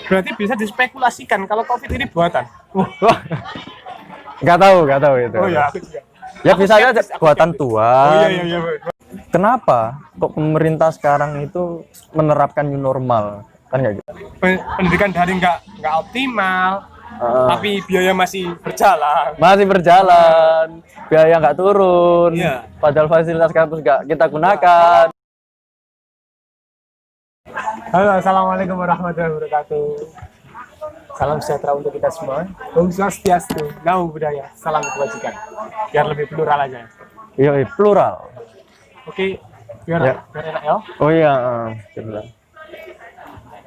Berarti bisa dispekulasikan kalau COVID ini buatan. Wah, nggak tahu itu. Oh ya, aku juga. Ya bisa aja buatan Tuhan. Oh iya iya. Kenapa kok pemerintah sekarang itu menerapkan new normal? Kan kayak gitu. Pendidikan daring nggak optimal, tapi biaya masih berjalan. Masih berjalan, biaya nggak turun. Iya. Padahal fasilitas kampus nggak kita gunakan. Halo, assalamualaikum warahmatullahi wabarakatuh. Salam sejahtera untuk kita semua. Om Swastiastu, Namo Buddhaya, salam kebajikan. Biar lebih plural aja. Iya, plural. Oke, biar enak ya. Oh iya, benar.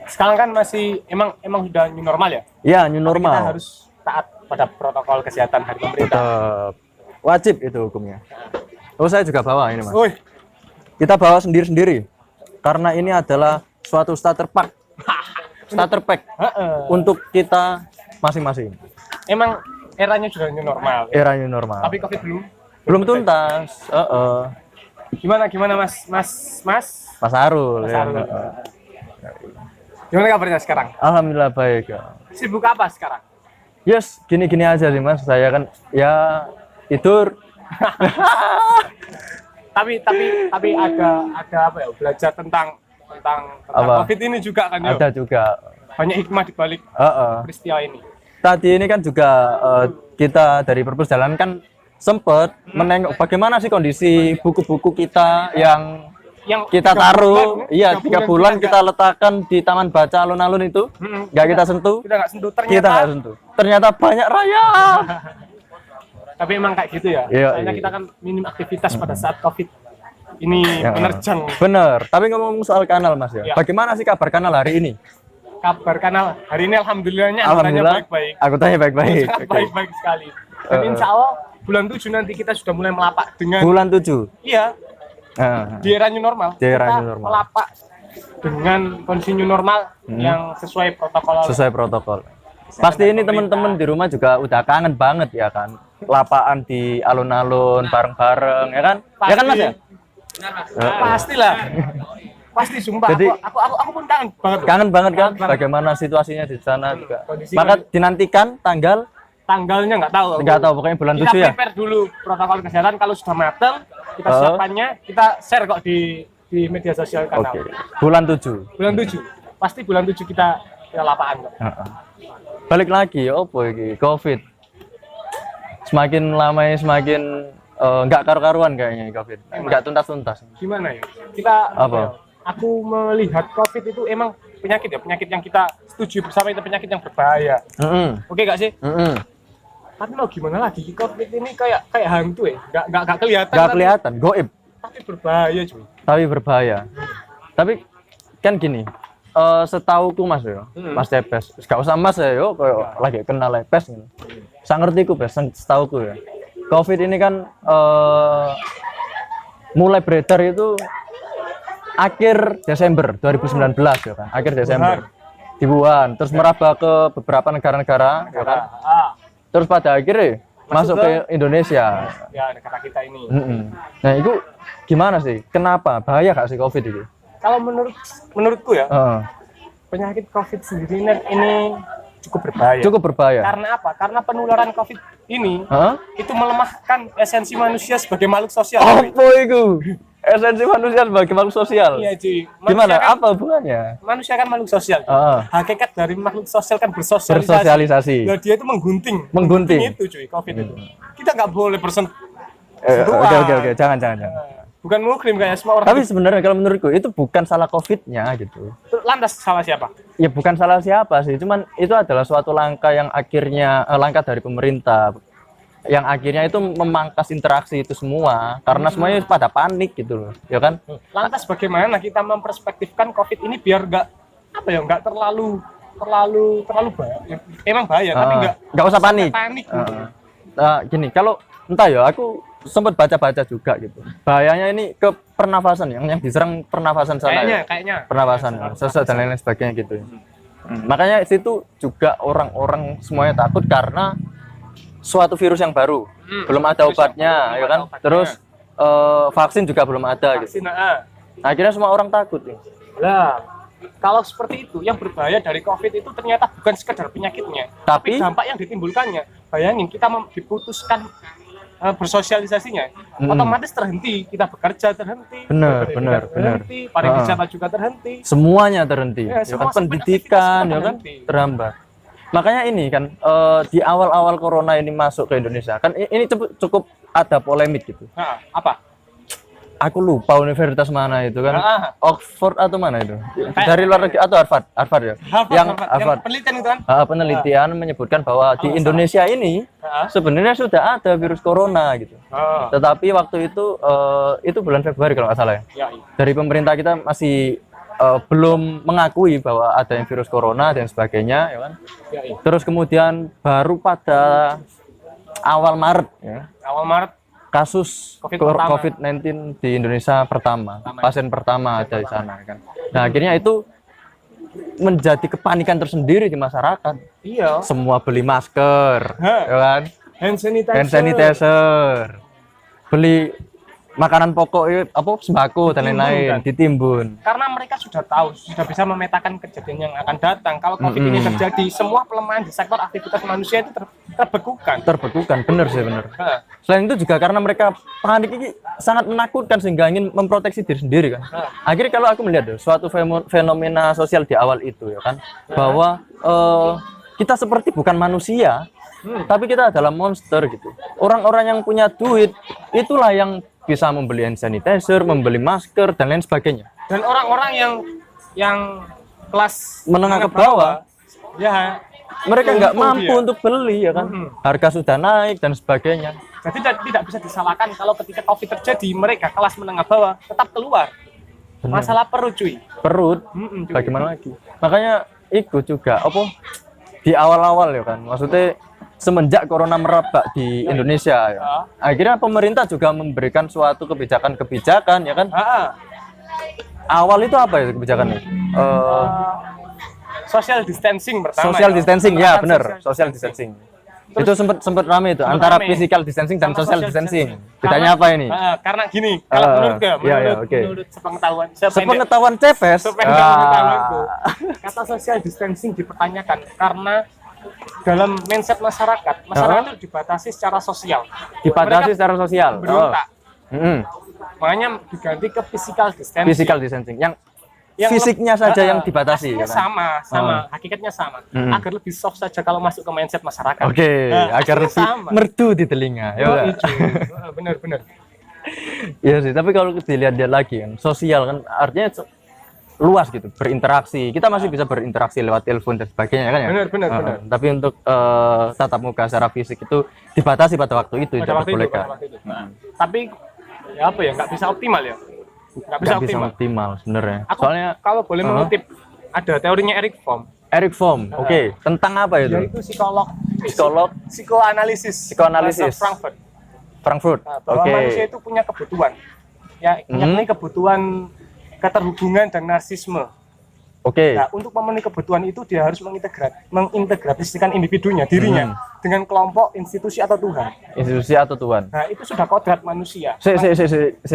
Sekarang kan masih emang sudah new normal ya? Iya, new Kita normal. harus taat pada protokol kesehatan dari pemerintah. Tetap wajib itu hukumnya. Oh, saya juga bawa ini, Mas. Woi, Kita bawa sendiri-sendiri. Karena ini adalah suatu starter pack. Starter pack untuk kita masing-masing. emang eranya juga new normal. Era new normal. Tapi COVID Belum tuntas. Gimana Mas Mas Arul. Mas Ya. Arul. Gimana kabarnya sekarang? Alhamdulillah baik. Ya. Sibuk apa sekarang? Yes, gini-gini aja sih Mas. Saya kan ya tidur. tapi ada apa ya, belajar tentang Apa? COVID ini juga kan ya. Ada juga. Banyak hikmah di balik peristiwa ini. Tadi ini kan juga kita dari Perpus Jalan kan sempat menengok bagaimana sih kondisi buku-buku kita yang kita 3 taruh, bulan, iya 3 bulan kita kita letakkan di Taman Baca Alun-Alun itu, nggak kita sentuh, kita nggak sentuh, kita nggak sentuh. Ternyata banyak raya. Tapi emang kayak gitu ya. Iya, Soalnya iya. kita kan minim aktivitas pada saat COVID ini Ya, menerjang. bener. Tapi ngomong soal kanal Mas ya, Ya. bagaimana sih kabar kanal hari ini? Kabar kanal hari ini alhamdulillahnya Alhamdulillah, baik-baik. aku tanya baik-baik. Sangat Oke. baik-baik sekali. Dan insya Allah bulan 7 nanti kita sudah mulai melapak dengan Bulan 7. iya di era new normal. Di era Kita new normal. melapak dengan kondisi new normal yang sesuai protokol. Sesuai protokol. Pasti ini teman-teman di rumah juga udah kangen banget ya kan, lapaan di alun-alun bareng-bareng ya kan? Ya kan Mas ya? Pastilah. Pasti sumpah. Jadi- aku pun kangen banget. Kangen banget kan? Kangen banget. Bagaimana situasinya di sana juga. Kondisi- Maka dinantikan tanggalnya Tanggalnya nggak nggak tahu pokoknya bulan Kita 7 ya. prepare dulu protokol kesehatan, kalau sudah matang kita siapannya, kita share kok di media sosial kanal. Oke. Bulan 7. Bulan 7. Pasti bulan 7 kita lapangan kok. Balik lagi opo iki Covid. Semakin lama semakin nggak karu-karuan kayaknya Covid. Nggak tuntas-tuntas. Gimana ya? Kita Apa? ya, aku melihat COVID itu emang penyakit yang kita setuju bersama, itu penyakit yang berbahaya. Oke gak sih? Tapi mau gimana lagi, COVID ini kayak hantu ya, nggak kelihatan. Nggak kelihatan, goib. Tapi berbahaya cuy. Tapi berbahaya. Tapi kan gini, setauku Mas ya, Mas Tepes, gak usah Mas ya, yo, kayak lagi kenal Lepes gitu. Saya ngerti ku Pes, setauku ya. Covid ini kan mulai beredar itu akhir Desember 2019 ya kan, akhir Desember di Wuhan, terus merambah ke beberapa negara-negara, ya kan. Terus pada akhirnya masuk ke Indonesia. Ya, negara kita ini. Nah itu gimana sih? Kenapa? Bahaya gak sih COVID itu? Kalau menurutku ya, Heeh. penyakit COVID sendiri ini cukup berbahaya. Cukup berbahaya. Karena apa? Karena penularan COVID ini Heeh? itu melemahkan esensi manusia sebagai makhluk sosial. Apa itu? Esensi manusia sebagai makhluk sosial. Iya, cuy. Gimana? Kan, Apa hubungannya? manusia kan makhluk sosial. Heeh. Hakikat dari makhluk sosial kan bersosialisasi. Bersosialisasi. Nah, dia itu menggunting. Menggunting. itu, cuy, COVID itu. Kita nggak boleh Oke. Jangan. Bukan mukrim kayak semua orang. Tapi sebenarnya kalau menurutku itu bukan salah COVID-nya gitu. Lantas salah siapa? Ya bukan salah siapa sih, cuman itu adalah suatu langkah yang akhirnya langkah dari pemerintah yang akhirnya itu memangkas interaksi itu semua karena semuanya pada panik gitu loh, ya kan? Lantas bagaimana kita memperspektifkan COVID ini biar nggak terlalu bahaya. Emang bahaya, tapi nggak usah panik. Panik. Gini, kalau entah ya, aku sempat baca-baca juga gitu. Bahayanya ini ke pernafasan yang diserang pernafasan sana. Kayaknya. Pernafasan, sesak dan lain-lain sebagainya gitu. Makanya situ juga orang-orang semuanya takut karena suatu virus yang baru, belum ada obatnya, ya kan? Terus vaksin juga belum ada gitu. Vaksin, Akhirnya semua orang takut ya. Lah, kalau seperti itu, yang berbahaya dari COVID itu ternyata bukan sekedar penyakitnya, tapi dampak yang ditimbulkannya. Bayangin kita diputuskan bersosialisasinya, otomatis terhenti, kita bekerja terhenti, benar, terhenti, pariwisata juga terhenti, semuanya terhenti, ya kan, pendidikan ya kan terhambat. Makanya ini kan di awal-awal corona ini masuk ke Indonesia kan ini cukup ada polemik gitu. Nah, apa? Aku lupa universitas mana itu kan, Oxford atau mana itu, dari luar negeri atau Harvard ya, Harvard. Penelitian itu kan? Penelitian menyebutkan bahwa di Indonesia ini sebenarnya sudah ada virus corona gitu, tetapi waktu itu bulan Februari kalau nggak salah ya. Dari pemerintah kita masih belum mengakui bahwa ada yang virus corona dan sebagainya, ya kan? Terus kemudian baru pada awal Maret ya. Awal Maret kasus COVID-19 di Indonesia pertama, pasien pertama ada di sana kan. Nah, akhirnya itu menjadi kepanikan tersendiri di masyarakat. Iya. Semua beli masker, ya kan? Hand sanitizer. Beli makanan pokok sembako dan lain-lain ditimbun. Karena mereka sudah tahu, sudah bisa memetakan kejadian yang akan datang. Kalau COVID ini terjadi, semua pelemahan di sektor aktivitas manusia itu terbekukan. Benar sih. Selain itu juga karena mereka panik ini sangat menakutkan sehingga ingin memproteksi diri sendiri kan. Akhirnya kalau aku melihat suatu fenomena sosial di awal itu ya kan, bahwa kita seperti bukan manusia, tapi kita adalah monster gitu. Orang-orang yang punya duit itulah yang bisa membeli hand sanitizer, membeli masker dan lain sebagainya. Dan orang-orang yang kelas menengah ke bawah, ya mereka nggak mampu untuk beli ya kan. Harga sudah naik dan sebagainya. Jadi tidak bisa disalahkan kalau ketika COVID terjadi, mereka kelas menengah bawah tetap keluar. Masalah perut cuy. Perut. Bagaimana lagi? Makanya ikut juga di awal-awal ya kan. Maksudnya semenjak corona merebak di Indonesia ya, akhirnya pemerintah juga memberikan suatu kebijakan ya kan. Awal itu apa ya kebijakannya? Social distancing pertama. Social distancing ya benar, social distancing. Itu sempat ramai itu antara physical distancing dan social distancing. Bedanya apa ini? Karena gini, kalau menurut sepengetahuan Cepes, kata social distancing dipertanyakan karena dalam mindset masyarakat itu dibatasi secara sosial. Berontak. Makanya diganti ke physical distancing. Yang fisiknya saja yang dibatasi. Sama, hakikatnya sama. Agar lebih soft saja kalau masuk ke mindset masyarakat. Agar lebih merdu di telinga. Benar. Iya sih, tapi kalau dilihat lagi kan, sosial kan artinya luas gitu, berinteraksi. Kita masih bisa berinteraksi lewat telepon dan sebagainya kan ya. Benar. Tapi untuk tatap muka secara fisik itu dibatasi pada waktu itu, tidak diperbolehkan. Tapi ya nggak bisa optimal ya. Nggak bisa optimal sebenarnya. Soalnya kalau boleh mengutip ada teorinya Eric Fromm. Tentang apa itu? Yaitu psikoanalisis Frankfurt. Bahwa manusia itu punya kebutuhan. Yakni kebutuhan keterhubungan dan narsisme. Nah, untuk memenuhi kebutuhan itu dia harus mengintegrasikan individunya, dirinya dengan kelompok, institusi atau Tuhan. Nah, itu sudah kodrat manusia.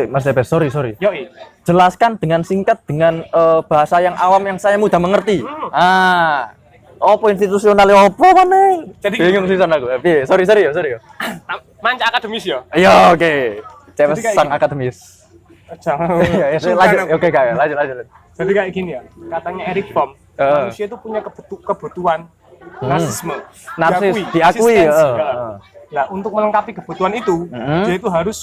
Mas Debes, sorry. Yoi. Jelaskan dengan singkat dengan bahasa yang awam yang saya mudah mengerti. Institusional mana? Jadi bingung sih sana aku. Sorry ya. Manca akademis ya. Iya, Cepes sang akademis. Lanjut. Jadi kayak gini ya, katanya Eric Fromm, manusia itu punya kebutuhan narsisme. Diakui. Nah, untuk melengkapi kebutuhan itu, dia itu harus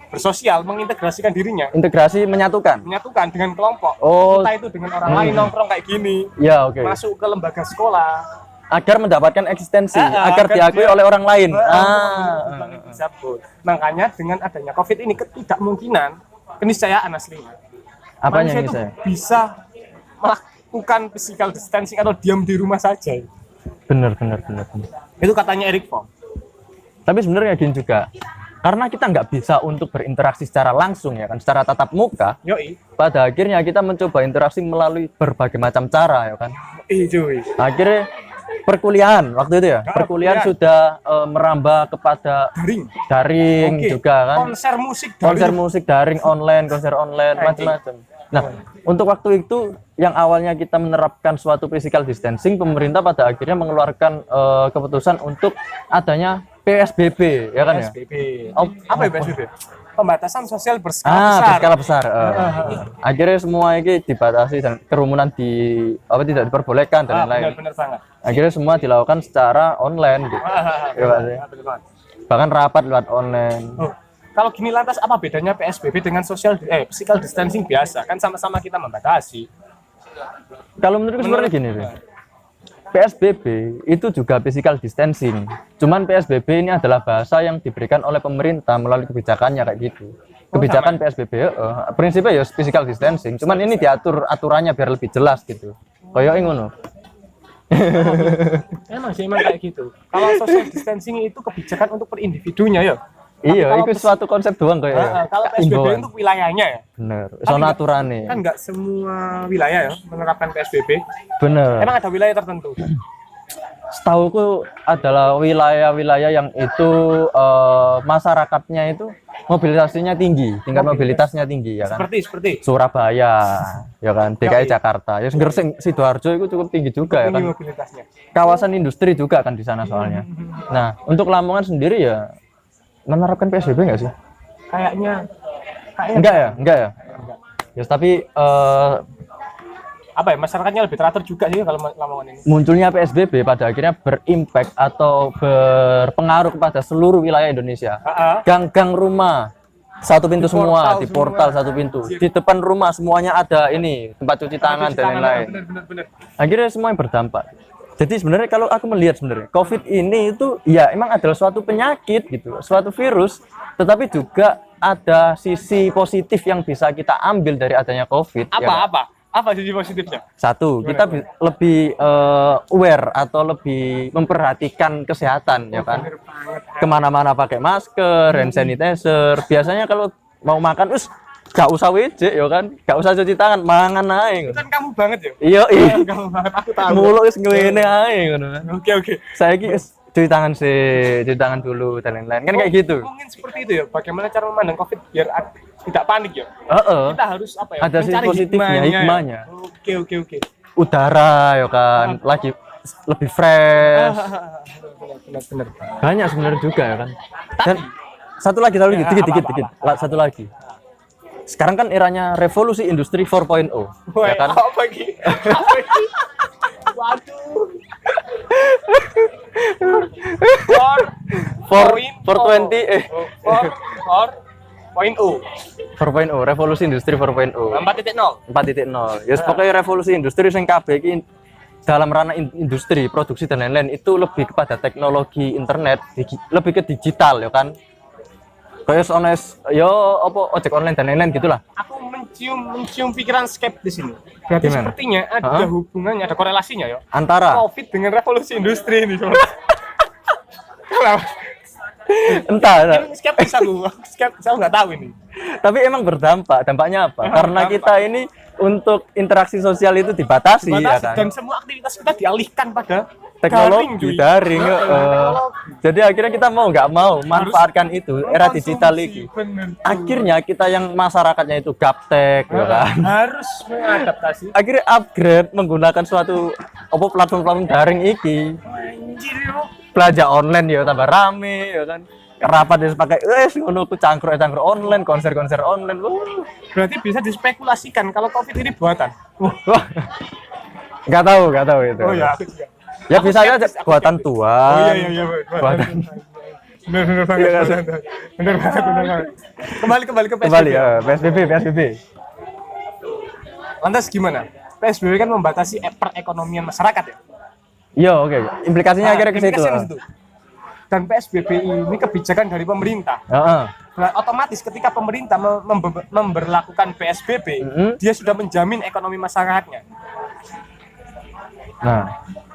bersosial, mengintegrasikan dirinya. Menyatukan dengan kelompok. Entah itu dengan orang lain nongkrong kayak gini. Masuk ke lembaga sekolah. Agar mendapatkan eksistensi, agar diakui oleh orang lain. Makanya dengan adanya COVID ini ketidakmungkinan keniscayaan aslinya. Apanya manusia itu bisa melakukan physical distancing atau diam di rumah saja. Benar. Itu katanya Eric Fromm. Tapi sebenarnya gini juga, karena kita nggak bisa untuk berinteraksi secara langsung ya kan, secara tatap muka. Pada akhirnya kita mencoba interaksi melalui berbagai macam cara ya kan. Akhirnya perkuliahan waktu itu ya, perkuliahan sudah merambah kepada daring juga kan. Konser musik daring online, konser online macam-macam. Nah, untuk waktu itu yang awalnya kita menerapkan suatu physical distancing, pemerintah pada akhirnya mengeluarkan keputusan untuk adanya PSBB, ya kan ya? PSBB. Apa ya PSBB? Pembatasan sosial berskala besar. Berskala besar. Akhirnya semua ini dibatasi dan kerumunan tidak diperbolehkan dan lain-lain. Benar banget. Akhirnya semua dilakukan secara online gitu. Ya, Pak, sih? Bahkan rapat lewat online. Kalau gini lantas apa bedanya PSBB dengan physical distancing biasa? Kan sama-sama kita membatasi. Kalau menurutku sebenarnya gini, PSBB itu juga physical distancing. Cuman PSBB ini adalah bahasa yang diberikan oleh pemerintah melalui kebijakannya kayak gitu. Kebijakan PSBB, prinsipnya ya physical distancing. Cuman ini diatur aturannya biar lebih jelas gitu. Kayak ngono. Emang kayak gitu. Kalau social distancing itu kebijakan untuk per individunya ya. Iya, itu suatu konsep doang kayak. Kalau PSBB untuk wilayahnya ya. Bener. Soal aturannya. Kan nggak semua wilayah ya menerapkan PSBB. Bener. Emang ada wilayah tertentu. Setauku adalah wilayah-wilayah yang itu masyarakatnya itu mobilisasinya tinggi, tingkat mobilitasnya tinggi ya kan. Seperti Surabaya, ya kan, DKI Jakarta. Ya Gresik, Sidoarjo itu cukup tinggi juga ya kan. Mobilitasnya. Kawasan industri juga kan di sana soalnya. Nah, untuk Lamongan sendiri ya menerapkan PSBB nggak sih? Kayaknya enggak ya. Ya, tapi apa ya, masyarakatnya lebih teratur juga sih kalau Lamongan ini. Munculnya PSBB pada akhirnya berimpact atau berpengaruh kepada seluruh wilayah Indonesia. Gang-gang rumah satu pintu semua, di portal satu pintu. Di depan rumah semuanya ada ini tempat cuci tangan dan lain-lain. Benar. Akhirnya semuanya berdampak. Jadi sebenarnya kalau aku melihat sebenarnya COVID ini itu ya emang adalah suatu penyakit gitu, suatu virus, tetapi juga ada sisi positif yang bisa kita ambil dari adanya COVID. Apa sisi positifnya? Satu, kita lebih aware atau lebih memperhatikan kesehatan ya kan. Kemana-mana pakai masker, hand sanitizer. Biasanya kalau mau makan, gak usah WC ya kan, gak usah cuci tangan, mangan ae. Itu kan kamu banget ya? Iya. Kamu banget, aku tahu. Mulu wis ngene ae ngono kan. Oke. Saiki cuci tangan dulu dan lain-lain. Kan kayak gitu. Mungkin seperti itu ya. Bagaimana cara memandang COVID biar tidak panik ya? Kita harus apa ya? Ada sisi positifnya, hikmahnya. Oke. Udara ya kan, lagi lebih fresh. Benar. Banyak sebenarnya juga ya kan. Dan satu lagi dikit. Satu lagi. Sekarang kan eranya revolusi industri 4.0 ya kan? Apa lagi? Waduh. 4.0 revolusi industri 4.0 4.0 ya pokoknya revolusi industri yang kabeh iki dalam ranah industri produksi dan lain-lain itu lebih kepada teknologi internet, lebih ke digital ya kan. Kayak ojek online dan lain-lain gitulah. Aku mencium pikiran skeptis ini. Berarti sepertinya ada hubungannya, ada korelasinya ya antara COVID dengan revolusi industri ini. Entah. Skeptis aku nggak tahu ini. Tapi emang dampaknya apa? Karena kita ini untuk interaksi sosial itu dibatasi ya kan. Dan semua aktivitas kita dialihkan pada teknologi daring. Jadi akhirnya kita mau nggak mau manfaatkan itu era digital ini. Akhirnya kita yang masyarakatnya itu gaptek ya kan. Harus mengadaptasi. Akhirnya upgrade menggunakan suatu platform daring iki. Belanja online ya tambah rame ya kan. Rapat dia pakai ngono ku cangkruk online, konser online. Berarti bisa dispekulasikan kalau COVID ini buatan. Nggak tahu itu. Oh ya. Ya bisa aja buatan Tuhan. Iya. Buatan. Benar banget. Kembali ke PSBB. Kembali ya, PSBB. Lantas gimana? PSBB kan membatasi perekonomian masyarakat ya? Iya, oke. Implikasinya akhirnya ke situ. Dan PSBB ini kebijakan dari pemerintah. Nah, otomatis ketika pemerintah memberlakukan PSBB, dia sudah menjamin ekonomi masyarakatnya. Nah,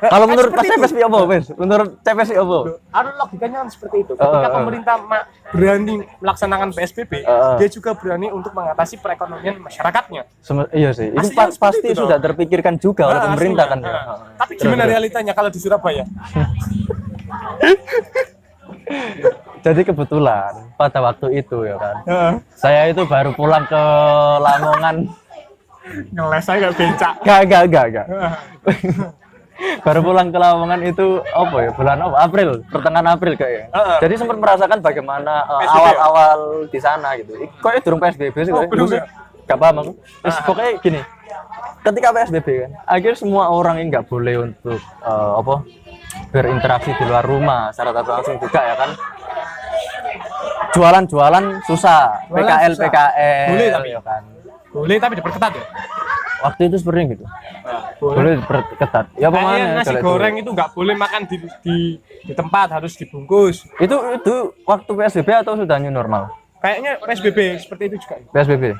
kalau menurut CPSI apa, Mas? Menurut CPSI apa? Ada logikanya seperti itu. Ketika pemerintah berani melaksanakan PSBB, dia juga berani untuk mengatasi perekonomian masyarakatnya. Iya sih. Ini pasti sudah terpikirkan juga oleh pemerintah kan. Tapi gimana realitanya kalau di Surabaya? Jadi kebetulan pada waktu itu ya kan, saya itu baru pulang ke Lamongan Ngeles aja gak bencak. Gak. Baru pulang ke Lamongan itu apa ya? Bulan apa? April, pertengahan April kayaknya. Jadi sempat merasakan bagaimana awal-awal di sana gitu. Kok durung PSBB sih? Belum ya? Gak paham aku. Terus pokoknya gini. Ketika PSBB kan, akhirnya semua orang yang nggak boleh untuk berinteraksi di luar rumah secara tak langsung juga ya kan. Jualan susah. PKL boleh tapi ya kan. Boleh tapi diperketat ya. Waktu itu seperti gitu. Boleh diperketat. Ya pokoknya nasi goreng itu nggak boleh makan di tempat, harus dibungkus. Itu waktu PSBB atau sudah new normal? Kayaknya PSBB seperti itu juga. PSBB.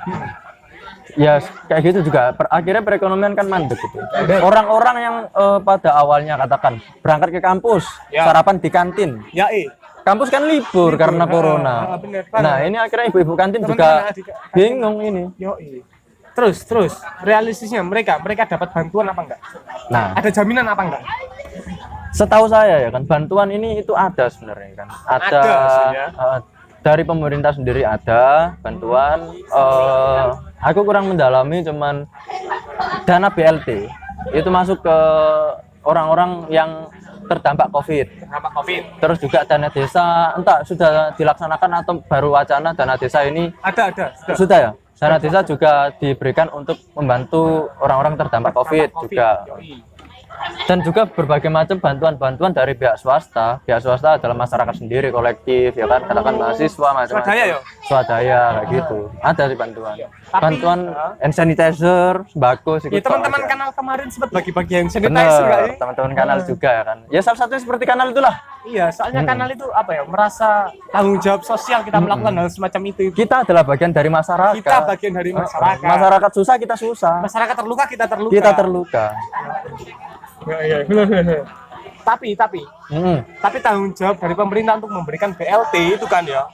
Ya kayak gitu juga. Akhirnya perekonomian kan mandek gitu. Orang-orang yang pada awalnya katakan berangkat ke kampus, sarapan di kantin. Ya Kampus kan libur karena corona. Bener, nah ini akhirnya ibu-ibu kantin juga bingung ini. Terus realistisnya mereka dapat bantuan apa enggak? Nah, ada jaminan apa enggak? Setahu saya ya kan bantuan ini itu ada sebenarnya kan. Ada dari pemerintah sendiri ada bantuan. Aku kurang mendalami, cuman dana BLT itu masuk ke orang-orang yang terdampak COVID. Terus juga dana desa, entah sudah dilaksanakan atau baru wacana dana desa ini? Sudah ya. Dana desa juga diberikan untuk membantu orang-orang terdampak COVID juga. Dan juga berbagai macam bantuan-bantuan dari pihak swasta. Pihak swasta adalah masyarakat sendiri, kolektif, ya kan, katakan mahasiswa, macam-macam. Swadaya kayak gitu. Ada sih bantuan. Bantuan hand sanitizer, sembako segitu. Ya teman-teman kanal kemarin sempat bagi-bagi hand sanitizer enggak sih? Teman-teman kanal juga ya kan. Ya salah satunya seperti kanal itulah. Iya, soalnya kanal itu apa ya? Merasa tanggung jawab sosial kita melakukan hal semacam itu. Kita adalah bagian dari masyarakat. Kita bagian dari masyarakat. Masyarakat susah, kita susah. Masyarakat terluka, kita terluka. Kita terluka. Iya. Tapi tanggung jawab dari pemerintah untuk memberikan BLT itu kan ya.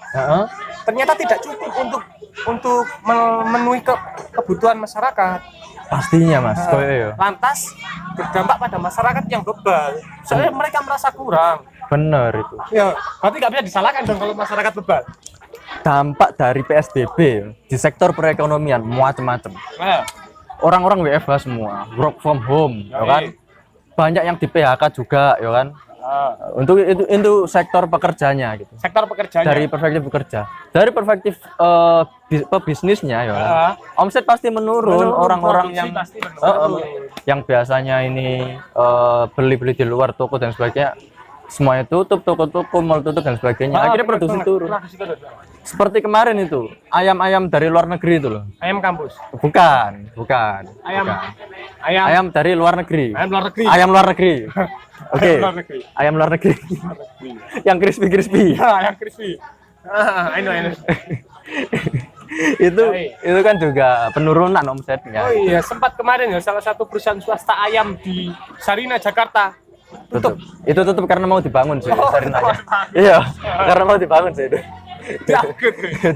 Ternyata tidak cukup untuk memenuhi kebutuhan masyarakat. Pastinya Mas. Lantas berdampak pada masyarakat yang bebal. Soalnya mereka merasa kurang. Bener itu. Ya, berarti nggak bisa disalahkan dong kalau masyarakat bebal. Dampak dari PSBB di sektor perekonomian macam-macam. Orang-orang WFH semua, work from home, ya kan? Banyak yang di PHK juga, ya kan? Untuk itu sektor pekerjanya gitu. Sektor pekerjanya. Dari perspektif pekerja. Dari perspektif pebisnisnya, ya kan? Omset pasti menurun. Orang-orang yang biasanya ini beli-beli di luar toko dan sebagainya, semuanya tutup, toko-toko mal tutup dan sebagainya. Akhirnya produksi turun. Seperti kemarin itu, ayam-ayam dari luar negeri itu loh. Ayam kampus? Bukan. Ayam dari luar negeri. Ayam luar negeri. Oke. Ayam luar negeri. Yang crispy. Ya, yang crispy. I know. itu kan juga penurunan omsetnya. Oh iya, sempat kemarin ya salah satu perusahaan swasta ayam di Sarina Jakarta tutup. Itu tutup karena mau dibangun sih Sarinanya. Iya, karena mau dibangun sih itu.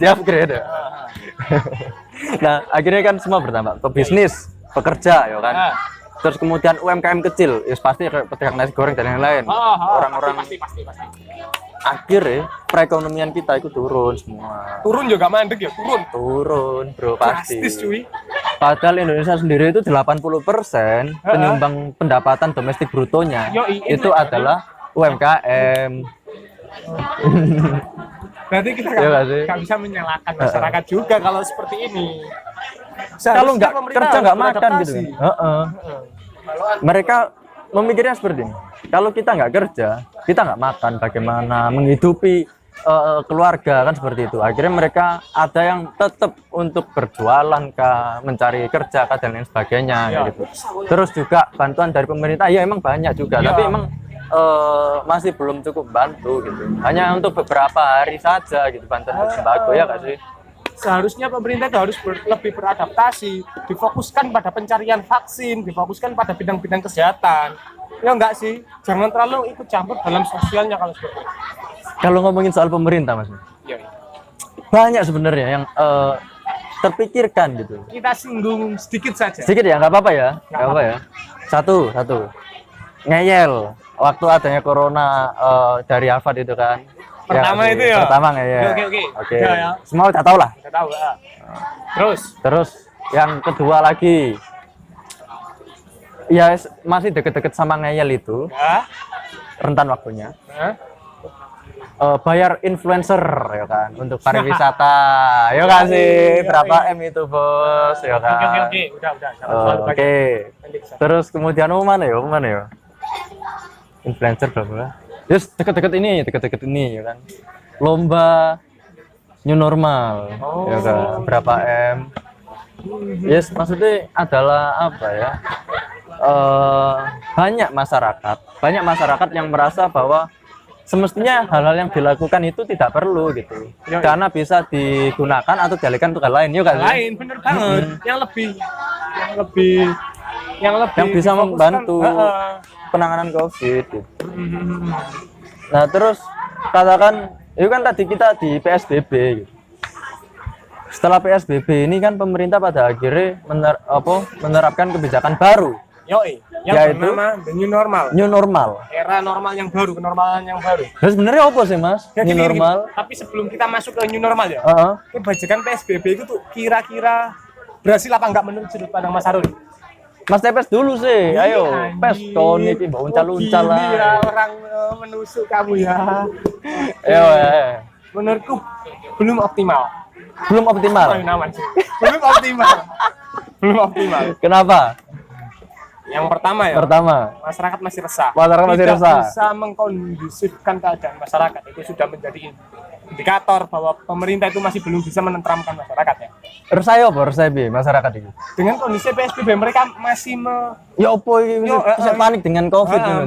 Di-upgrade. Nah, akhirnya kan semua berdampak ke bisnis, pekerja ya kan. Terus kemudian UMKM kecil, ya pasti pedagang nasi goreng dan lain-lain. Orang-orang pasti. Akhirnya perekonomian kita itu turun semua. Turun juga mandek ya, turun bro, pasti. Drastis cuy. Padahal Indonesia sendiri itu 80% penyumbang pendapatan domestik brutonya itu adalah UMKM. Berarti kita nggak bisa menyalahkan masyarakat juga kalau seperti ini. Kalau nggak kerja nggak makan gitu kan. Mereka memikirnya seperti ini. Kalau kita nggak kerja, kita nggak makan, bagaimana menghidupi keluarga kan seperti itu. Akhirnya mereka ada yang tetap untuk berjualan mencari kerja dan lain sebagainya gitu. Terus juga bantuan dari pemerintah ya emang banyak juga, tapi emang masih belum cukup bantu gitu. Hanya untuk beberapa hari saja gitu bantuan sembako ya nggak sih? Seharusnya pemerintah itu harus lebih beradaptasi, difokuskan pada pencarian vaksin, difokuskan pada bidang-bidang kesehatan. Ya enggak sih, jangan terlalu ikut campur dalam sosialnya kalau seperti itu. Kalau ngomongin soal pemerintah Mas, banyak sebenarnya yang terpikirkan gitu. Kita singgung sedikit saja. Sedikit ya, nggak apa-apa ya, nggak apa ya. Satu, ngeyel. Waktu adanya corona dari Harvard itu kan. Pertama ya, itu ya. Pertama ngeyel. Oke. Semua udah tahu lah. Udah tahu. Terus Yang kedua lagi, ya masih deket-deket sama ngeyel itu, Ya. rentan waktunya. Hah? Bayar influencer ya kan untuk pariwisata, ya kan sih, berapa M itu bos, ya kan. Oke, udah. Jangan Oke. Terus kemudian mana ya? Influencer berapa? Yes, deket-deket ini, ya kan. Lomba new normal, ya kan. Berapa M? Yes, maksudnya adalah apa ya? Banyak masyarakat yang merasa bahwa semestinya hal-hal yang dilakukan itu tidak perlu gitu, karena bisa digunakan atau dialihkan untuk hal lain, yuk kan? Lain, bener banget. Yang Bisa difokuskan, membantu penanganan COVID. Gitu. Nah terus katakan, itu kan tadi kita di PSBB. Gitu. Setelah PSBB ini kan pemerintah pada akhirnya menerapkan kebijakan baru. Yang Yaitu bernama The New Normal. New normal. Era normal yang baru, kenormalan yang baru. Nah, sebenarnya apa sih mas? Ya, New gini. normal. Tapi sebelum kita masuk ke new normal ya, Heeh. kebijakan PSBB itu tuh kira-kira berhasil apa enggak menurut sudut pandang Mas Harul? Mas Tepes dulu sih, ayo. Anjing. Pes Tony ini mau uncal-uncal Oh, gini ya, lah. orang menusuk kamu ya. Ayo, Menurutku belum optimal. belum optimal. Belum optimal. Belum optimal. Kenapa? Yang pertama ya, masyarakat masih resah. Masyarakat masih Tidak resah. bisa mengkondusifkan keadaan masyarakat. Itu sudah menjadi indikator bahwa pemerintah itu masih belum bisa menenteramkan masyarakat ya. Resah ya apa? Resah bi masyarakat ini. Dengan kondisi PSBB mereka masih Ya opo ini bisa panik dengan COVID gitu,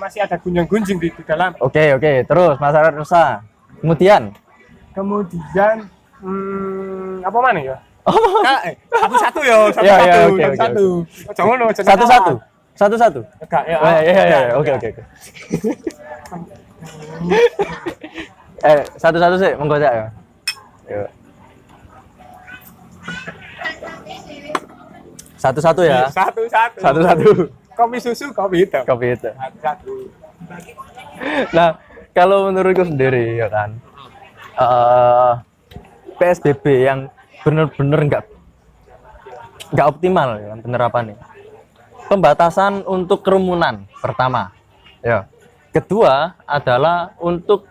masih ada gunjang-gunjing di dalam. Oke, terus masyarakat resah. Kemudian Apa mana ya? Satu-satu ya, Ya, satu-satu. oke. Jangan lo, Satu-satu. Enggak, ya. Ya. Oke. Satu-satu sih, monggo Cak ya. Yuk. Satu-satu ya. Satu-satu. Kopi susu, kopi hitam. Kopi itu. Satu. Nah, kalau menurutku sendiri ya kan, PSBB yang benar-benar nggak optimal ya kan penerapannya. Pembatasan untuk kerumunan pertama, ya. Kedua adalah untuk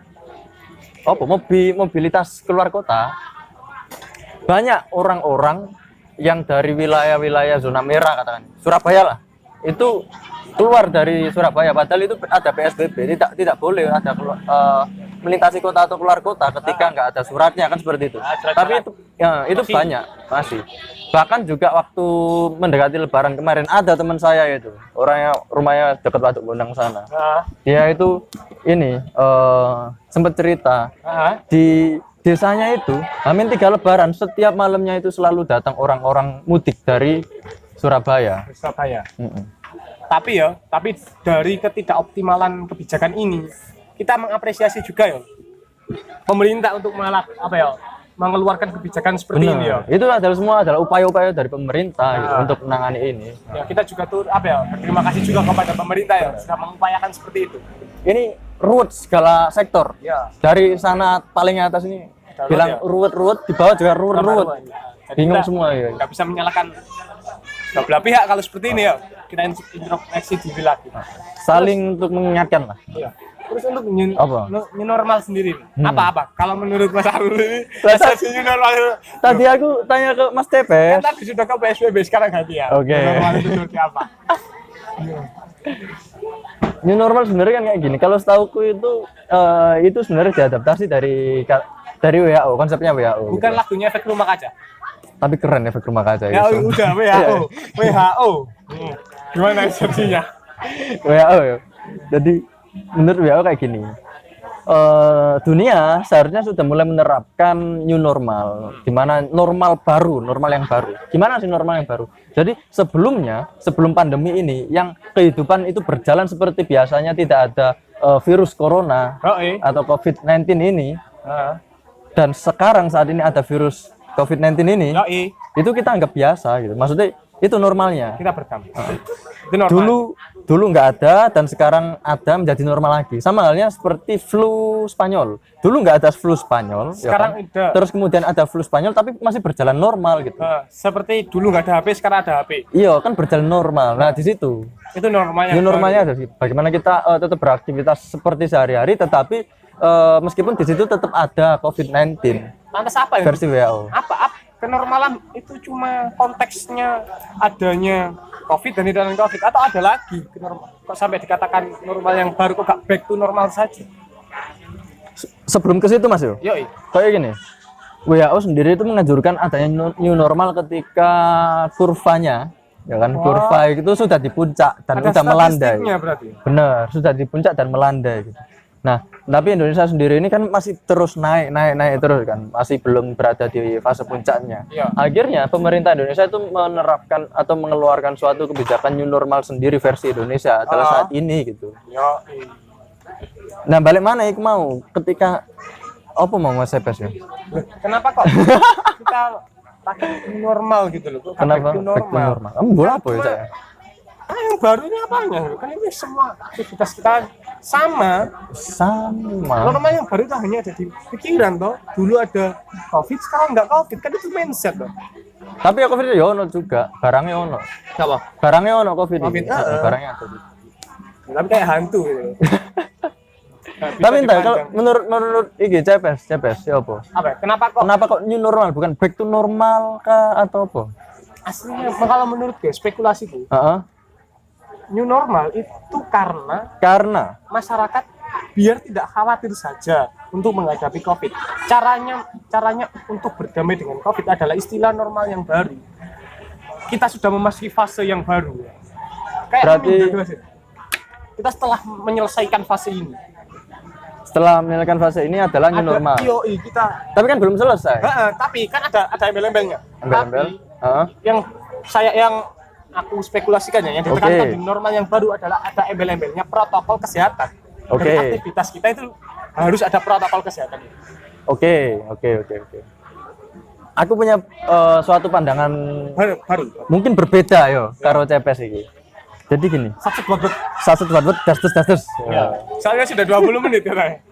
mobilitas keluar kota. Banyak orang-orang yang dari wilayah-wilayah zona merah katakan Surabaya lah, itu keluar dari Surabaya padahal itu ada PSBB, tidak boleh ada melintasi kota atau keluar kota ketika nggak ada suratnya kan seperti itu. Tapi itu banyak masih. Bahkan juga waktu mendekati Lebaran kemarin ada teman saya itu, orangnya rumahnya dekat Waduk Gondang sana. Dia itu sempat cerita di desanya itu Hamin 3 Lebaran setiap malamnya itu selalu datang orang-orang mudik dari Surabaya. Tapi dari ketidakoptimalan kebijakan ini kita mengapresiasi juga ya pemerintah untuk mengeluarkan kebijakan seperti ini ya. Itu adalah upaya-upaya dari pemerintah gitu, untuk menangani ini. Ya kita juga berterima kasih juga kepada pemerintah ya sudah mengupayakan seperti itu. Ini ruwet segala sektor. Ya. Dari sana paling atas ini bilang ruwet, di bawah juga ruwet. Bingung semua ya. Nggak bisa menyalahkan belah pihak kalau seperti ini ya. Kita introspeksi diri lagi. Saling untuk mengingatkan lah. Iya. Terus untuk new normal sendiri, apa? Kalau menurut Mas Arul ini, new normal. Tadi aku tanya ke Mas Tepes. Tadi sudah ke PSBB, sekarang ganti ya. Oke. New normal itu seperti apa? New normal sebenarnya kan kayak gini. Kalau setauku itu sebenarnya diadaptasi dari WHO, konsepnya WHO. Bukan gitu. lagunya efek rumah kaca. Tapi keren efek rumah kaca Ya itu. udah WHO. Gimana eksepsinya? WHO ya. Jadi menurut WHO kayak gini. Dunia seharusnya sudah mulai menerapkan new normal, dimana normal yang baru. Gimana sih normal yang baru? Jadi sebelum pandemi ini, yang kehidupan itu berjalan seperti biasanya, tidak ada virus corona atau COVID-19 ini. Dan sekarang saat ini ada virus COVID-19 ini, itu kita anggap biasa gitu. Maksudnya Itu normalnya. Kita berdamai. Itu normal. Dulu nggak ada dan sekarang ada menjadi normal lagi. Sama halnya seperti flu Spanyol. Dulu nggak ada flu Spanyol. Sekarang ya kan? ada. Terus kemudian ada flu Spanyol tapi masih berjalan normal gitu. Seperti dulu nggak ada HP, sekarang ada HP. Iya kan berjalan normal. Nah di situ. Itu normalnya. Ini normalnya ada. Bagaimana kita tetap beraktivitas seperti sehari-hari, tetapi meskipun di situ tetap ada COVID-19. Lantas apa ya? Versi WHO. Apa kenormalan itu cuma konteksnya adanya COVID dan tidak ada COVID, atau ada lagi kok sampai dikatakan normal yang baru, kok gak back to normal saja? Sebelum ke situ Mas yo. Yoi. Kayak gini. WHO sendiri itu menganjurkan adanya new normal ketika kurvanya, ya kan, kurva itu sudah di puncak dan ada sudah melandai. Berarti. Benar, sudah di puncak dan melandai gitu. Nah, tapi Indonesia sendiri ini kan masih terus naik terus kan, masih belum berada di fase puncaknya. Iya. Akhirnya pemerintah Indonesia itu menerapkan atau mengeluarkan suatu kebijakan new normal sendiri versi Indonesia adalah saat ini gitu. Yoi. Nah, balik mana ik mau ketika apa mau Mas Sepes ya? Kenapa kok kita pakai normal gitu loh? Kenapa? Back to normal. Bola apa ya saya? Yang baru ini apanya? Kan ini semua aktivitas kita sama. Normal yang baru itu hanya ada di pikiran toh. Dulu ada COVID, sekarang nggak COVID, kan itu mindset toh. Tapi ya COVID ya ono juga, barangnya ono. Apa? Barangnya ono COVID. Barangnya ada. Tapi kayak hantu gitu. Tapi entah kalau menurut iki CPS ya apa? Kenapa kok new normal bukan back to normal kah atau apa? Aslinya kalau menurut gue spekulasiku. New normal itu karena masyarakat biar tidak khawatir saja untuk menghadapi COVID. Caranya untuk berdamai dengan COVID adalah istilah normal yang baru. Kita sudah memasuki fase yang baru. Kayak berarti kita setelah menyelesaikan fase ini. Setelah menyelesaikan fase ini adalah new normal. Kita. Tapi kan belum selesai. Tapi kan ada embel-embelnya. Embel-embel. Yang aku spekulasikan ya, yang ditekankan di normal yang baru adalah ada embel-embelnya protokol kesehatan. Dari aktivitas kita itu harus ada protokol kesehatan. Oke. Aku punya suatu pandangan baru. Mungkin berbeda yo karo CPS ini. Jadi gini. Satu buat dastus. Ya. Soalnya sudah 20 menit ya.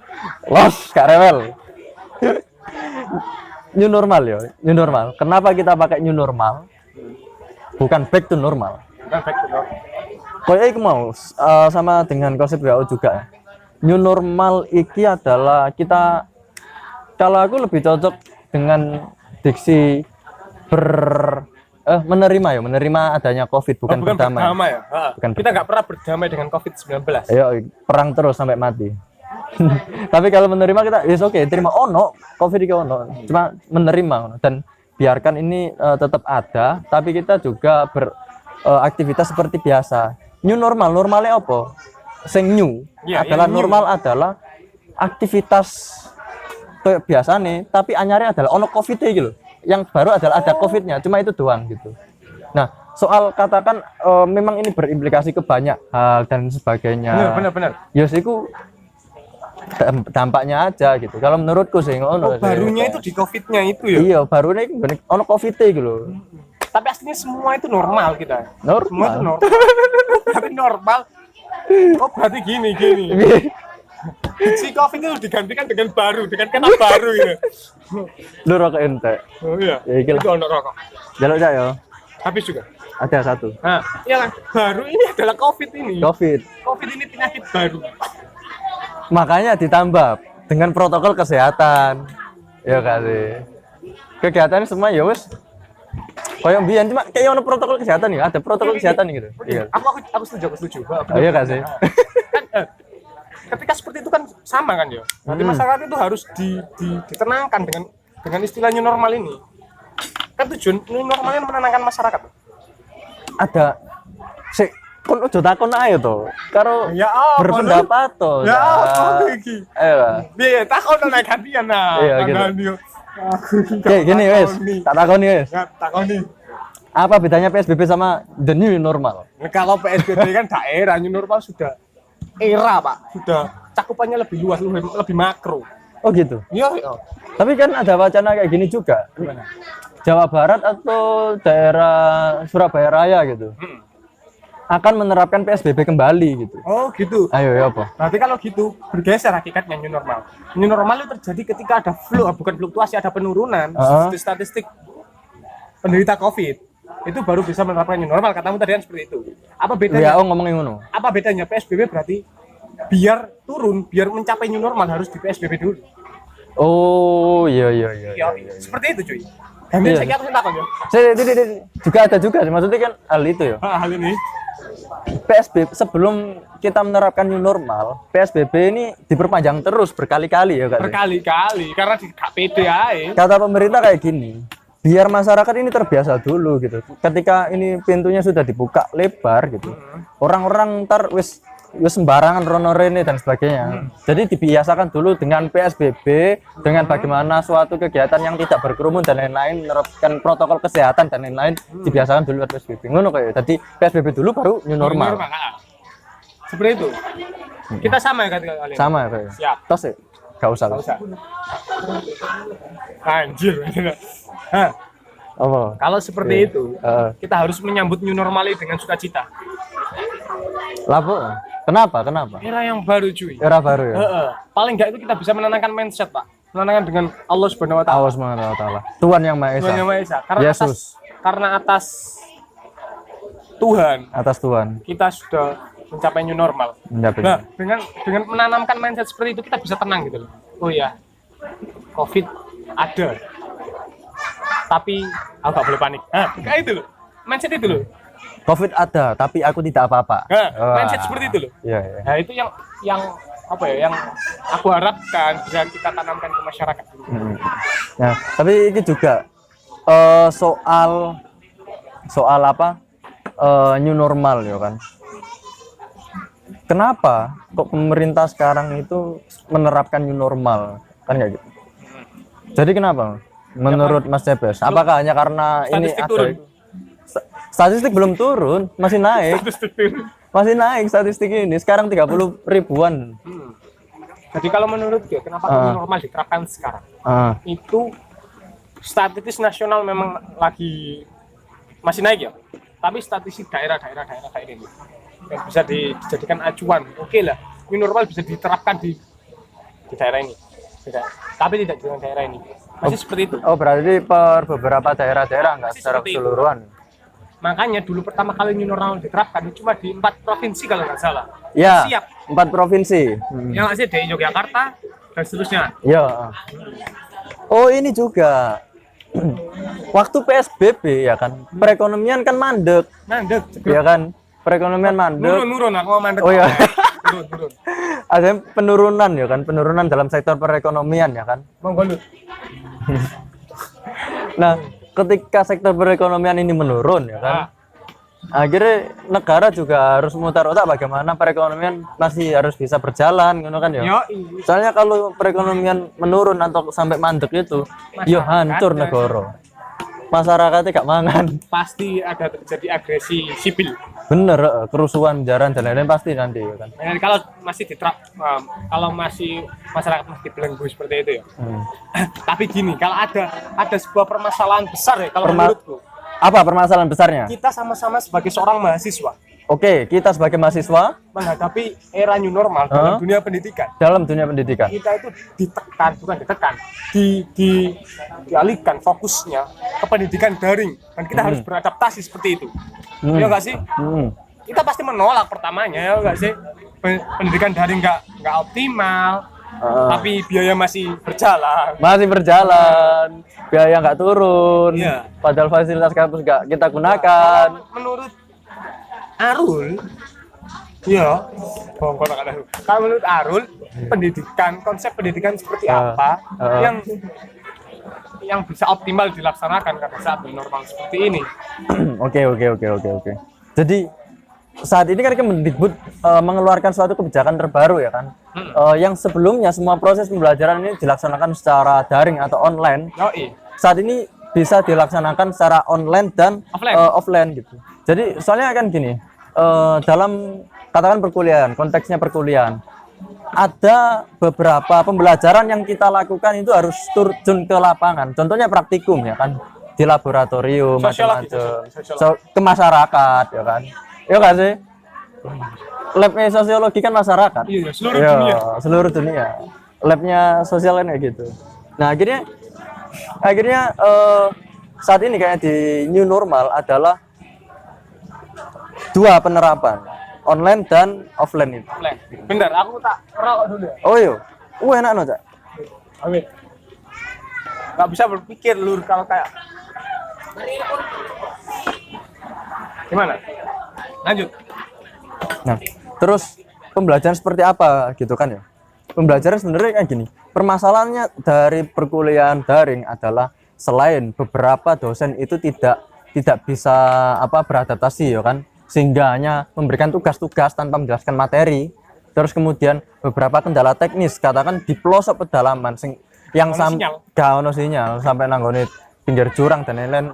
Los, Kak Rewel. New normal. Kenapa kita pakai new normal? Bukan back to normal. Kayak aku mau sama dengan konsep WHO juga. New normal iki adalah kita, kalau aku lebih cocok dengan diksi menerima adanya COVID, bukan berdamai. Kita nggak pernah berdamai dengan COVID-19. Ayo perang terus sampai mati. Tapi kalau menerima kita, oke, terima COVID iki cuma menerima dan biarkan ini tetap ada, tapi kita juga beraktivitas seperti biasa. New normalnya apa? Sing new adalah normal adalah aktivitas kayak biasa nih, tapi anyarnya adalah COVID gitu. Yang baru adalah ada COVID-nya, cuma itu doang gitu. Nah, soal katakan memang ini berimplikasi ke banyak hal dan sebagainya. Benar. Ya siku dampaknya aja gitu. Kalau menurutku sih barunya itu di COVID-nya itu ya. Iya, barunya itu COVID gitu loh. Tapi aslinya semua itu normal kita. Normal. Semua itu normal. Tapi normal. Berarti gini. Si COVID itu digantikan dengan baru, dengan kata baru ya. Lu rokok ente. Oh iya. Ya iki lah. Itu ono rokok. Jaluk cak yo. Habis juga. Ada satu. Nah, iyalah, baru ini adalah COVID ini. COVID ini penyakit baru. Makanya ditambah dengan protokol kesehatan. Ya kasih. Kegiatan semua ya wes. Kayak mbiyen cuma kayak ono protokol kesehatan ya, ada protokol kesehatan gitu. Iya. Aku setuju. Iya kasih. Kan ketika seperti itu kan sama kan ya. Nanti masyarakat itu harus ditenangkan dengan istilah new normal ini. Kan tujuan new normalnya menenangkan masyarakat. Ada kon ojo takon ae to. Karo berpendapat to. Ya apa iki? Ayo. Piye takon nek gantian nah. Iya gitu. Oke, gini wes. Tak takoni wes. Takoni. Apa bedanya PSBB sama the new normal? Kalau PSBB kan daerah, new normal sudah era, Pak. Sudah cakupannya lebih luas, lebih makro. Oh gitu. Iya. Tapi kan ada wacana kayak gini juga. Jawa Barat atau daerah Surabaya Raya gitu akan menerapkan PSBB kembali gitu. Oh gitu. Ayo ya apa? Berarti kalau gitu bergeser hakikatnya new normal. New normal itu terjadi ketika ada bukan fluktuasi, ada penurunan statistik penderita COVID. Itu baru bisa menerapkan new normal. Katamu tadi kan seperti itu. Apa bedanya? Ya, ngomongin ngono. Apa bedanya PSBB berarti biar turun, biar mencapai new normal harus di PSBB dulu. Oh, iya. Seperti itu cuy. Ganti Iya. saya aku takon ya. Juga ada juga, maksudnya kan hal itu ya. Hal ini. PSBB sebelum kita menerapkan new normal, PSBB ini diperpanjang terus berkali-kali ya, Kak. Berkali-kali karena di KPD aja. Kata pemerintah kayak gini, biar masyarakat ini terbiasa dulu gitu. Ketika ini pintunya sudah dibuka lebar gitu, orang-orang ntar wis sembarangan rono rene dan sebagainya. Jadi dibiasakan dulu dengan PSBB, dengan bagaimana suatu kegiatan yang tidak berkerumun dan lain-lain, menerapkan protokol kesehatan dan lain-lain, dibiasakan dulu PSBB. Ngono kayak. Jadi PSBB dulu baru new normal. Seperti itu. Kita sama ya kalian. Sama ya kayak. Siap. Tos ya? Gak usah. Anjir. Hah. Apa? Kalau seperti itu, kita harus menyambut new normal dengan sukacita. Lapo? Kenapa? Era yang baru cuy. Era baru ya? Paling nggak itu kita bisa menenangkan mindset pak. Menenangkan dengan Allah Subhanahu Wa Taala. Allah Subhanahu Wa Taala. Tuhan yang Maha Esa. Tuhan yang Maha Esa. Karena Yesus. karena atas Tuhan Atas Tuhan. kita sudah mencapai new normal. Mencapai. Nah, dengan menanamkan mindset seperti itu kita bisa tenang gitu loh. Oh ya, COVID ada. Tapi aku nggak boleh panik. Kayak itu loh. Mindset itu loh. COVID ada, tapi aku tidak apa-apa. Mindset seperti itu loh. Iya. Nah, itu yang apa ya? Yang aku harapkan bisa kita tanamkan ke masyarakat. Nah, tapi ini juga soal apa? New normal ya kan. Kenapa kok pemerintah sekarang itu menerapkan new normal? Kan kayak gitu. Jadi kenapa? Menurut Mas Cebes, apakah hanya karena ini Statistik ada turun. Statistik belum turun, masih naik. Masih naik statistik ini. Sekarang 30 ribuan. Jadi kalau menurut gue, kenapa new normal diterapkan sekarang? Itu statistik nasional memang lagi masih naik ya. Tapi statistik daerah-daerah kayak ini yang bisa dijadikan acuan. Oke lah, new normal bisa diterapkan di daerah ini. Tapi tidak di daerah ini. Masih seperti itu. Oh, berarti per beberapa daerah-daerah enggak secara keseluruhan. Makanya dulu pertama kali new normal diterapkan cuma di 4 provinsi kalau nggak salah. Ya, Siap. 4 provinsi. Yang masih di Yogyakarta dan seterusnya. Ya. Oh, ini juga. Waktu PSBB ya kan, perekonomian kan mandek. Mandek. Ya kan, perekonomian mandek. Nurun, aku mau mandek. Oh iya. Turun. Ada penurunan ya kan, penurunan dalam sektor perekonomian ya kan. Monggo lu. Nah, ketika sektor perekonomian ini menurun ya kan, akhirnya negara juga harus memutar otak bagaimana perekonomian masih harus bisa berjalan, gitu kan ya. Soalnya kalau perekonomian menurun atau sampai mandek itu, yo hancur negara. Masyarakatnya gak mangan. Pasti ada terjadi agresi sipil. Bener, kerusuhan, jaran dan lain-lain pasti nanti ya kan. Dan kalau masih kalau masih masyarakat masih belenggu seperti itu ya. Tapi gini, kalau ada sebuah permasalahan besar ya kalau menurutku. Apa permasalahan besarnya? Kita sama-sama sebagai seorang mahasiswa. Oke, kita sebagai mahasiswa menghadapi era new normal dalam dunia pendidikan. Dalam dunia pendidikan. Kita itu dialihkan fokusnya ke pendidikan daring dan kita harus beradaptasi seperti itu. Ya enggak sih? Kita pasti menolak pertamanya ya enggak sih? Pendidikan daring enggak optimal. Tapi biaya masih berjalan. Biaya nggak turun. Iya. Padahal fasilitas kampus nggak kita gunakan. Menurut Arul, ya, kalau menurut Arul, konsep pendidikan seperti apa yang bisa optimal dilaksanakan pada saat normal seperti ini. Oke. Jadi saat ini kan Kemendikbud mengeluarkan suatu kebijakan terbaru ya kan, yang sebelumnya semua proses pembelajaran ini dilaksanakan secara daring atau online. Saat ini bisa dilaksanakan secara online dan offline gitu. Jadi soalnya kan gini, dalam katakan perkuliahan, konteksnya perkuliahan, ada beberapa pembelajaran yang kita lakukan itu harus terjun ke lapangan. Contohnya praktikum ya kan. di laboratorium Sosiologi, macam-macam ke masyarakat ya kan. Iya nggak sih? Labnya sosiologi kan masyarakat. Iya, seluruh Iya, dunia. seluruh dunia. Labnya sosial kan kayak gitu. Nah akhirnya saat ini kayak di new normal adalah dua penerapan, online dan offline itu. Bentar, aku tak ngerokok dulu ya. Oh iya, enak no Cak. Amin. Gak bisa berpikir lur kalau kayak gimana? Lanjut. Nah, terus pembelajaran seperti apa gitu kan ya? Pembelajaran sebenarnya kayak gini. Permasalahannya dari perkuliahan daring adalah selain beberapa dosen itu tidak bisa beradaptasi ya kan, sehingga hanya memberikan tugas-tugas tanpa menjelaskan materi. Terus kemudian beberapa kendala teknis, katakan di pelosok pedalaman yang gak ono sinyal sampai nanggone pinggir jurang dan lain-lain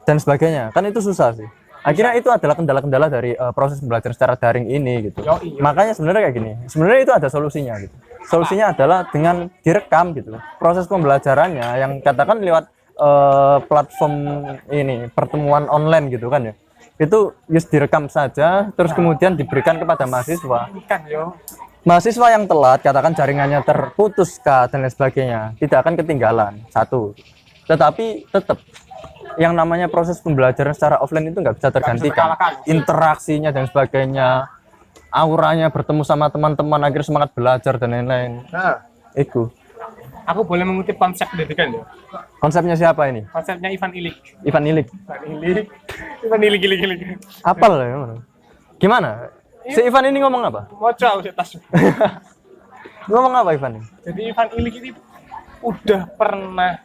dan sebagainya. Kan itu susah sih. Akhirnya itu adalah kendala-kendala dari proses pembelajaran secara daring ini gitu. Makanya sebenarnya kayak gini. Sebenarnya itu ada solusinya gitu. Solusinya adalah dengan direkam gitu. Proses pembelajarannya yang katakan lewat platform ini, pertemuan online gitu kan ya. Itu direkam saja terus kemudian diberikan kepada mahasiswa. Mahasiswa yang telat, katakan jaringannya terputus dan lain sebagainya, tidak akan ketinggalan satu. Tetapi tetap yang namanya proses pembelajaran secara offline itu nggak bisa tergantikan. Interaksinya dan sebagainya, auranya bertemu sama teman-teman akhirnya semangat belajar dan lain-lain. Nah, itu. Aku boleh mengutip konsep pendidikan ya. Konsepnya siapa ini? Konsepnya Ivan Illich. Ivan Illich. Ivan Illich. Apal ya? Gimana? Si Ivan ini ngomong apa? Moco aku tas. Ngomong apa Ivan ini? Jadi Ivan Illich ini udah pernah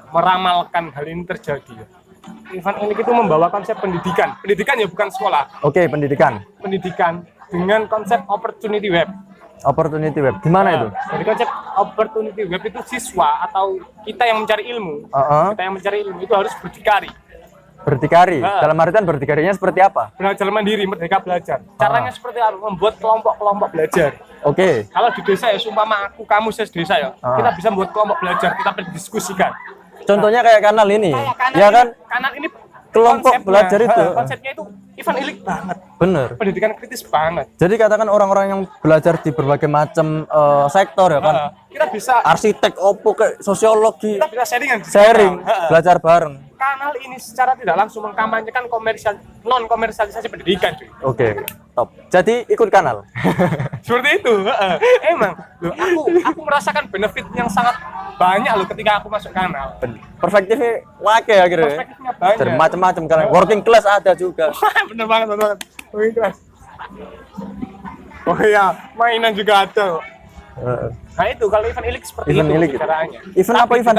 meramalkan hal ini terjadi ya. Ivan Illich itu membawa konsep pendidikan. Pendidikan ya bukan sekolah. Oke, pendidikan. Pendidikan dengan konsep opportunity web. Opportunity web. Gimana itu? Jadi konsep opportunity web itu siswa atau kita yang mencari ilmu. Kita yang mencari ilmu itu harus berdikari. Berdikari. Dalam artian berdikarinya seperti apa? Belajar mandiri, merdeka belajar. Caranya seperti apa? Membuat kelompok-kelompok belajar. Oke. Kalau di desa ya, sumpama kamu desa ya, kita bisa membuat kelompok belajar, kita berdiskusikan. Contohnya kayak kanal ini, ya kan? Kanal ini kelompok belajar itu. Konsepnya itu Ivan Illich banget. Bener. Pendidikan kritis banget. Jadi katakan orang-orang yang belajar di berbagai macam sektor ya kan. Kita bisa arsitek, opo kayak sosiologi. Kita bisa sharing, belajar bareng. Kanal ini secara tidak langsung mengkampanyekan non komersialisasi pendidikan, cuy. Oke, top. Jadi ikut kanal. Seperti itu. Emang, aku merasakan benefit yang sangat banyak loh ketika aku masuk kanal. Perspektifnya wake akhirnya. Perspektifnya banyak. Macam-macam kalian. Working class ada juga. bener banget. Working class. Oh iya, mainan juga ada. Nah itu kalau Ivan Illich seperti Ivan itu Illich. caranya. Ivan apa Ivan?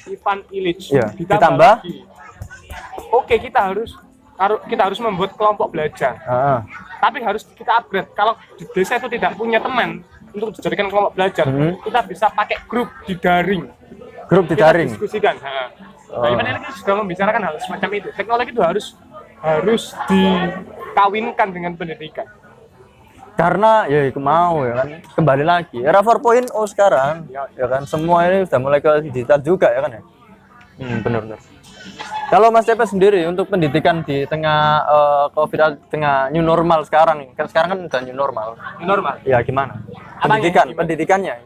Ivan Illich. Ya, ditambah. Lagi. Oke, kita harus membuat kelompok belajar. Tapi harus kita upgrade. Kalau di desa itu tidak punya teman untuk dijadikan kelompok belajar, kita bisa pakai grup di daring. Grup di daring. Kita diskusikan. Nah, Ivan Illich sudah membicarakan hal semacam itu. Teknologi itu harus dikawinkan dengan pendidikan. Karena ya aku mau ya kan, kembali lagi era 4.0 sekarang ya kan, semua ini sudah mulai ke digital juga ya kan ya. Benar. Kalau Mas Cepe sendiri untuk pendidikan di tengah COVID, tengah new normal sekarang kan udah new normal. Ya gimana? Pendidikannya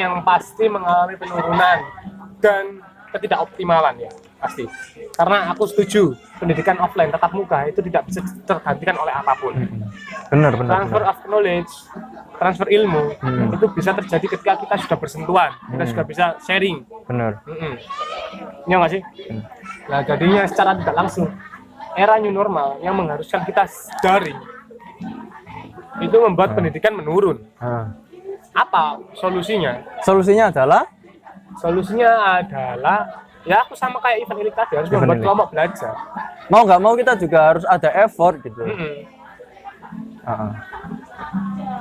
yang pasti mengalami penurunan dan ketidakoptimalan ya, pasti. Karena aku setuju pendidikan offline tatap muka itu tidak bisa tergantikan oleh apapun. Benar. Transfer of knowledge, transfer ilmu itu bisa terjadi ketika kita sudah bersentuhan, kita sudah bisa sharing. Benar. Iya nggak sih? Nah jadinya secara tidak langsung era new normal yang mengharuskan kita daring itu membuat pendidikan menurun. Apa solusinya? Solusinya adalah ya aku sama kayak Ivan Illich tadi, harus membuat kelompok belajar. Mau nggak mau kita juga harus ada effort gitu.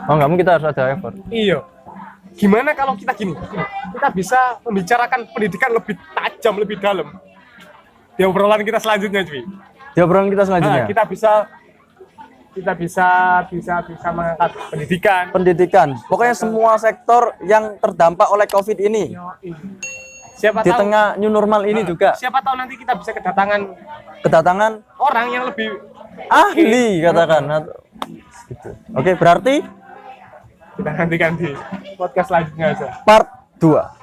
Mau nggak mau kita harus ada effort. Iya. Gimana kalau kita gini? Kita bisa membicarakan pendidikan lebih tajam, lebih dalam. Di obrolan kita selanjutnya, cuy. Kita bisa mengangkat pendidikan. Pokoknya semua sektor yang terdampak oleh COVID ini. di tengah new normal ini juga siapa tahu nanti kita bisa kedatangan orang yang lebih ahli katakan gitu. Oke, berarti kita nantikan di podcast selanjutnya aja part 2.